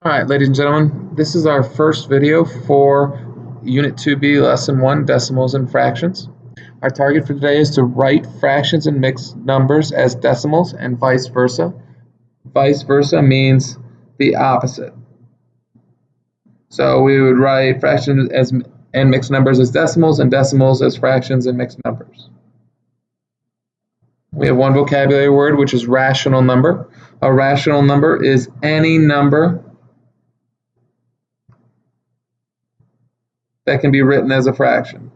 All right, ladies and gentlemen, this is our first video for Unit 2B, Lesson 1, Decimals and Fractions. Our target for today is to write fractions and mixed numbers as decimals and vice versa. Vice versa means the opposite. So we would write fractions and mixed numbers as decimals and decimals as fractions and mixed numbers. We have one vocabulary word, which is rational number. A rational number is any number that can be written as a fraction.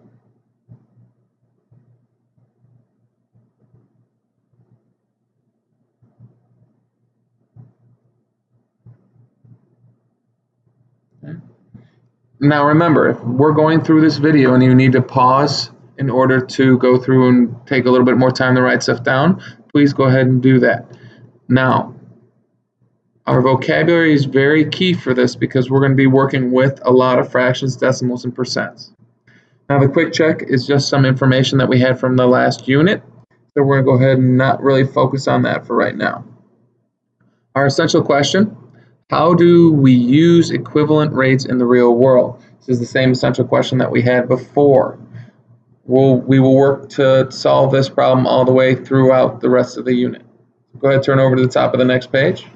Now remember, if we're going through this video and you need to pause in order to go through and take a little bit more time to write stuff down, please go ahead and do that. Now, our vocabulary is very key for this because we're going to be working with a lot of fractions, decimals, and percents. Now the quick check is just some information that we had from the last unit, so we're going to go ahead and not really focus on that for right now. Our essential question: how do we use equivalent rates in the real world? This is the same essential question that we had before. We will work to solve this problem all the way throughout the rest of the unit. Go ahead and turn over to the top of the next page.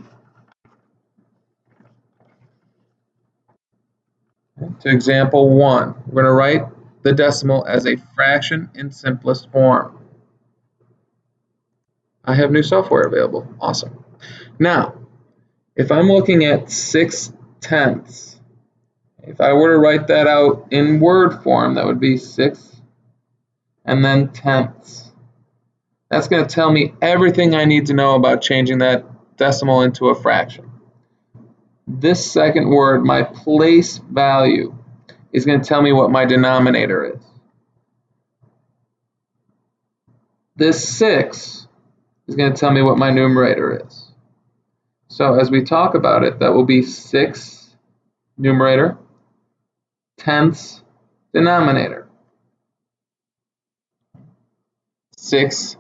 To example 1, we're going to write the decimal as a fraction in simplest form. I have new software available. Awesome. Now, if I'm looking at 6/10, if I were to write that out in word form, that would be 6 and then tenths. That's going to tell me everything I need to know about changing that decimal into a fraction. This second word, my place value, is going to tell me what my denominator is. This 6 is going to tell me what my numerator is. So as we talk about it, that will be 6 numerator, tenths denominator. 6/10.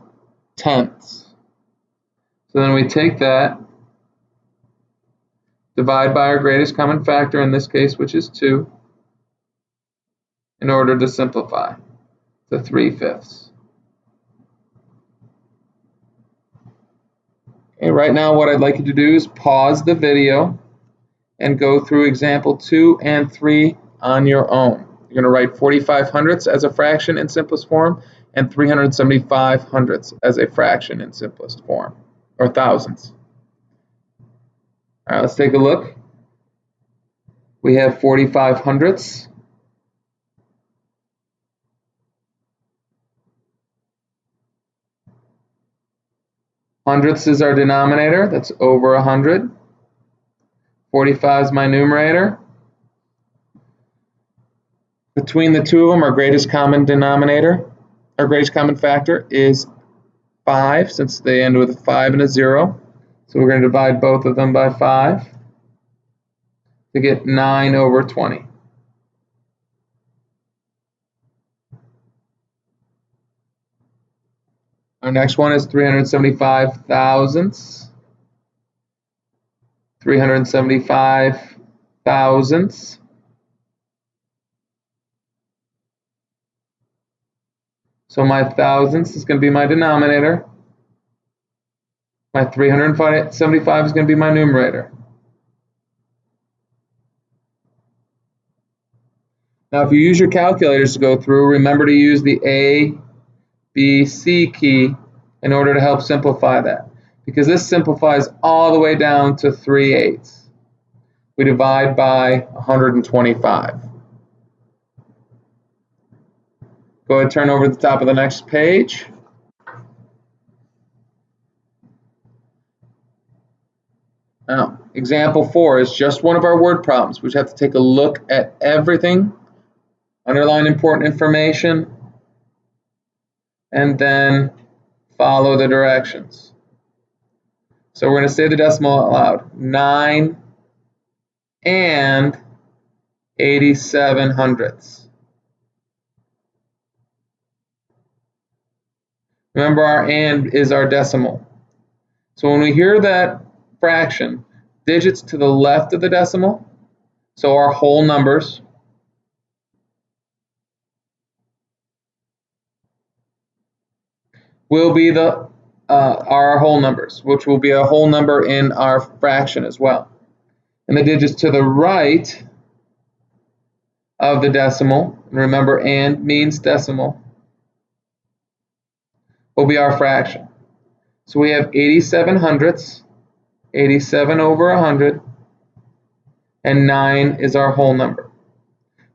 So then we take that, divide by our greatest common factor in this case, which is 2, in order to simplify to 3/5. Okay, right now what I'd like you to do is pause the video and go through example 2 and 3 on your own. You're going to write 45 hundredths as a fraction in simplest form and 375 hundredths as a fraction in simplest form, or thousandths. All right, let's take a look. We have 45 hundredths. Hundredths is our denominator, that's over 100. 45 is my numerator. Between the two of them, our greatest common denominator, our greatest common factor is 5, since they end with a 5 and a 0. So we're going to divide both of them by 5 to get 9/20. Our next one is 375 thousandths. 375 thousandths. So my thousandths is going to be my denominator. My 375 is going to be my numerator. Now if you use your calculators to go through, remember to use the A, B, C key in order to help simplify that, because this simplifies all the way down to 3/8. We divide by 125. Go ahead and turn over to the top of the next page. Now, example 4 is just one of our word problems. We just have to take a look at everything, underline important information, and then follow the directions. So we're going to say the decimal out loud. 9 and 87 hundredths. Remember, our and is our decimal. So when we hear that fraction, digits to the left of the decimal, so our whole numbers, will be our whole numbers, which will be a whole number in our fraction as well. And the digits to the right of the decimal, remember and means decimal, will be our fraction. So we have 87 hundredths, 87 over 100, and 9 is our whole number.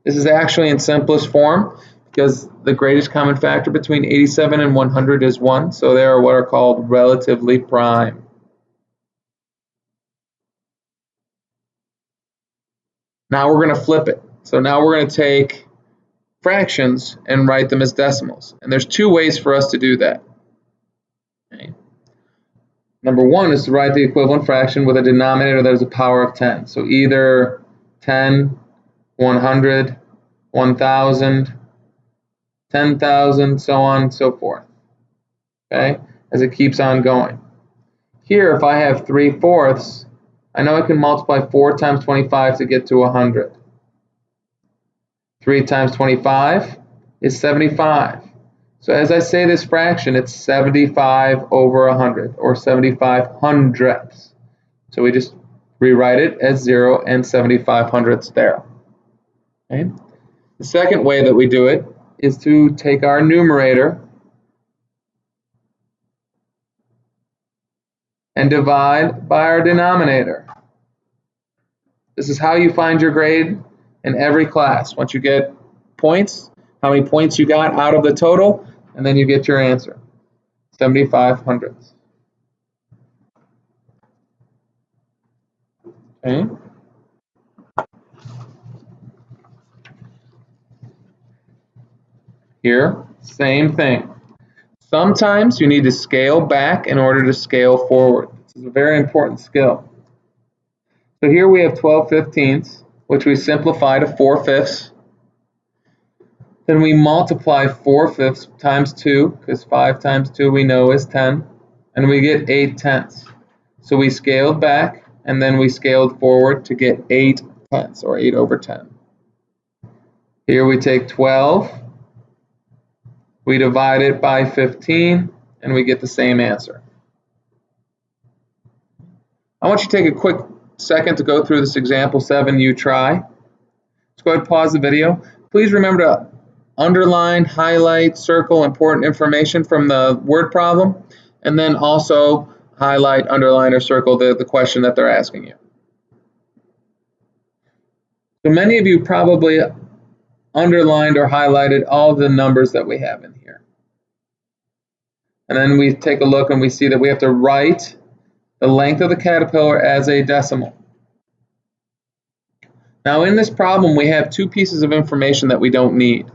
This is actually in simplest form because the greatest common factor between 87 and 100 is 1, so they are what are called relatively prime. Now we're going to flip it. So now we're going to take fractions and write them as decimals. And there's two ways for us to do that. Okay. Number one is to write the equivalent fraction with a denominator that is a power of 10. So either 10, 100, 1,000, 10,000, so on and so forth. Okay, as it keeps on going. Here, if I have 3/4, I know I can multiply 4 times 25 to get to 100. 3 times 25 is 75. So as I say this fraction, it's 75 over 100, or 75 hundredths. So we just rewrite it as 0 and 75 hundredths there. Okay. The second way that we do it is to take our numerator and divide by our denominator. This is how you find your grade in every class. Once you get points, how many points you got out of the total, and then you get your answer, 75 hundredths. Okay. Here, same thing. Sometimes you need to scale back in order to scale forward. This is a very important skill. So here we have 12/15, which we simplify to 4/5. Then we multiply 4/5 times 2, because 5 times 2 we know is 10, and we get 8/10. So we scaled back, and then we scaled forward to get 8/10, or 8 over 10. Here we take 12, we divide it by 15, and we get the same answer. I want you to take a quick second to go through this example 7 you try. Let's go ahead and pause the video. Please remember to underline, highlight, circle important information from the word problem, and then also highlight, underline, or circle the question that they're asking you. So many of you probably underlined or highlighted all the numbers that we have in here. And then we take a look and we see that we have to write the length of the caterpillar as a decimal. Now in this problem we have two pieces of information that we don't need.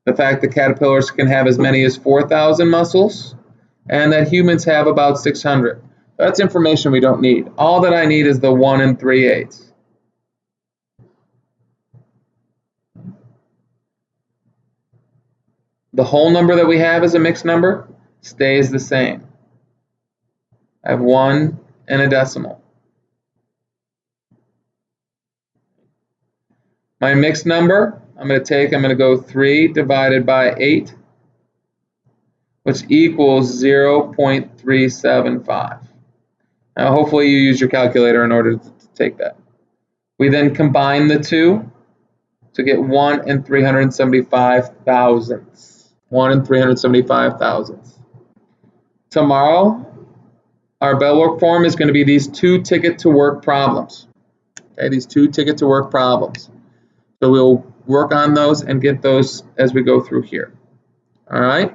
The fact that caterpillars can have as many as 4,000 muscles, and that humans have about 600. That's information we don't need. All that I need is the 1 3/8. The whole number that we have as a mixed number stays the same. I have 1 and a decimal. My mixed number, I'm going to go 3 divided by 8, which equals 0.375. Now hopefully you use your calculator in order to take that. We then combine the two to get 1 375 thousandths. 1 375 thousandths. Tomorrow, our bell work form is going to be these 2 ticket to work problems. Okay, these 2 ticket to work problems. So we'll work on those and get those as we go through here. All right.